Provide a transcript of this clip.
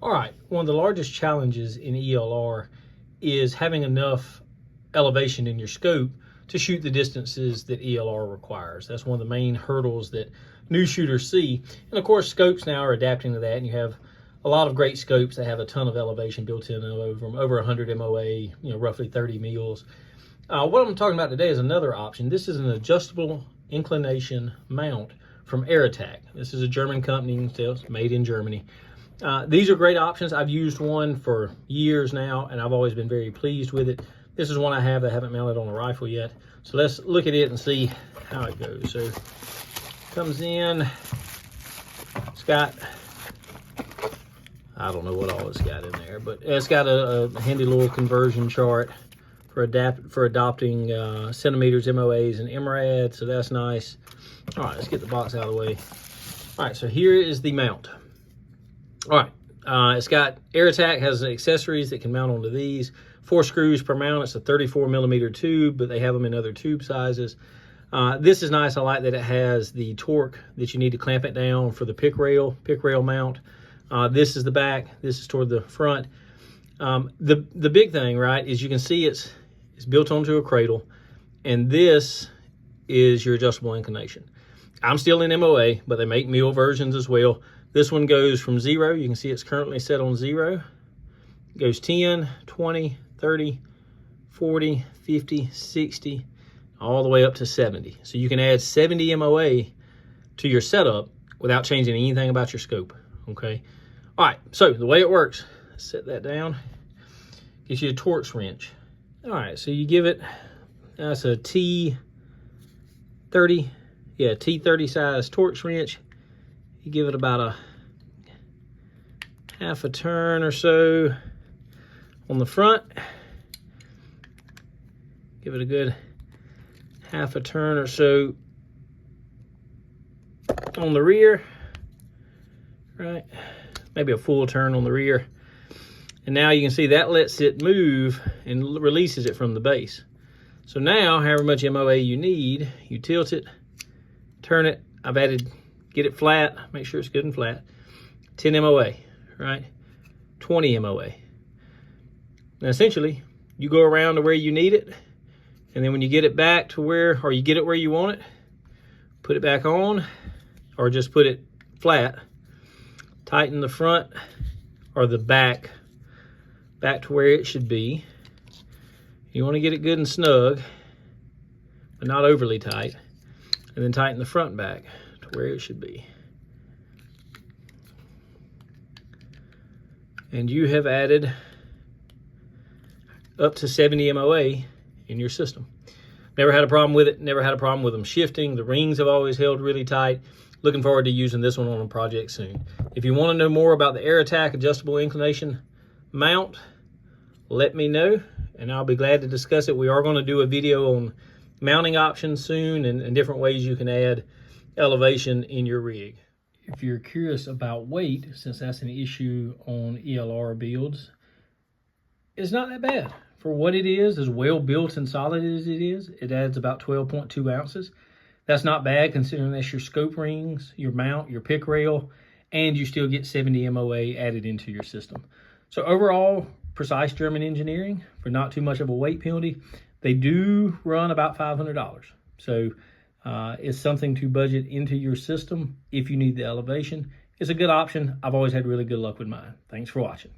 All right, one of the largest challenges in ELR is having enough elevation in your scope to shoot the distances that ELR requires. That's one of the main hurdles that new shooters see. And of course, scopes now are adapting to that, and you have a lot of great scopes that have a ton of elevation built in, over 100 MOA, roughly 30 mils. What I'm talking about today is another option. This is an adjustable inclination mount from EraTac. This is a German company, made in Germany. These are great options. I've used one for years now, and I've always been very pleased with it. This is one I have that I haven't mounted on a rifle yet. So let's look at it and see how it goes. So comes in, it's got, I don't know what all it's got in there, but it's got a handy little conversion chart for adopting centimeters, MOAs, and MRAD, so that's nice. All right, let's get the box out of the way. All right, so here is the mount. All right, it's got, EraTac has accessories that can mount onto these. 4 screws per mount. It's a 34 millimeter tube, but they have them in other tube sizes. This is nice. I like that it has the torque that you need to clamp it down for the pick rail mount. This is the back. This is toward the front. The big thing, right, is you can see it's built onto a cradle, and this is your adjustable inclination. I'm still in MOA, but they make mil versions as well. This one goes from 0. You can see it's currently set on 0. It goes 10, 20, 30, 40, 50, 60, all the way up to 70. So you can add 70 MOA to your setup without changing anything about your scope, okay? All right, so the way it works, set that down, gives you a Torx wrench. All right, so you give it, that's a T30 size Torx wrench. You give it about a half a turn or so on the front. Give it a good half a turn or so on the rear, right? Maybe a full turn on the rear. And now you can see that lets it move and releases it from the base. So now, however much MOA you need, you tilt it, turn it. I've added, get it flat, make sure it's good and flat. 10 MOA, right? 20 MOA. Now essentially, you go around to where you need it, and then when you get it back to where, or you get it where you want it, put it back on, or just put it flat. Tighten the front or the back to where it should be. You want to get it good and snug, but not overly tight. And then tighten the front back to where it should be. And you have added up to 70 MOA in your system. Never had a problem with it, never had a problem with them shifting. The rings have always held really tight. Looking forward to using this one on a project soon. If you want to know more about the EraTac adjustable inclination mount, let me know, and I'll be glad to discuss it. We are going to do a video on mounting options soon and different ways you can add elevation in your rig. If you're curious about weight, since that's an issue on ELR builds, it's not that bad. For what it is, as well built and solid as it is, it adds about 12.2 ounces. That's not bad considering that's your scope rings, your mount, your pick rail, and you still get 70 MOA added into your system. So overall, precise German engineering for not too much of a weight penalty. They do run about $500. So it's something to budget into your system if you need the elevation. It's a good option. I've always had really good luck with mine. Thanks for watching.